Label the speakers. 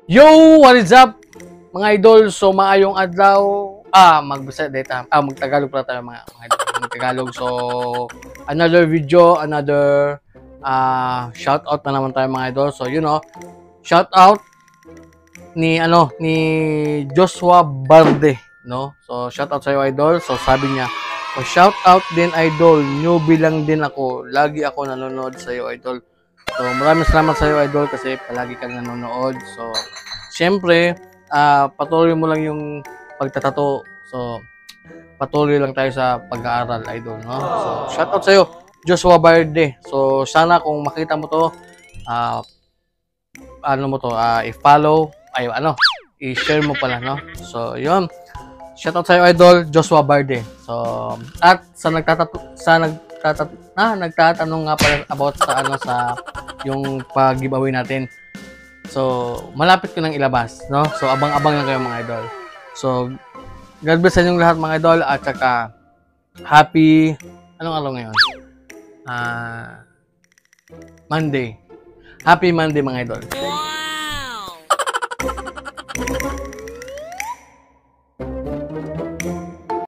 Speaker 1: Yo! What is up? Mga idol, so maayong adlaw. Magtagalog pala tayo mga idol. Magtagalog. So, another video, another shout out na naman tayo mga idol. So, shout out ni Joshua Barde, no? So, shout out sa iyo idol. So, sabi niya, shout out din idol, newbie lang din ako. Lagi ako nanonood sa iyo idol. So, maraming salamat sa iyo idol kasi palagi kang nanonood. So, syempre, patuloy mo lang yung pagtatato. So, patuloy lang tayo sa pag-aaral idol, no? So, shout out sa iyo, Joshua Barde. So, sana kung makita mo to, i-follow, i-share mo pala, no? So, yun. Shout out sa iyo idol, Joshua Barde. So, at sa nagtatanong nga pala about sa yung pag-giveaway natin. So, malapit ko nang ilabas, no? So, abang-abang lang kayo mga idol. So, God bless sa inyong lahat mga idol at saka happy anong araw ngayon? Monday. Happy Monday mga idol.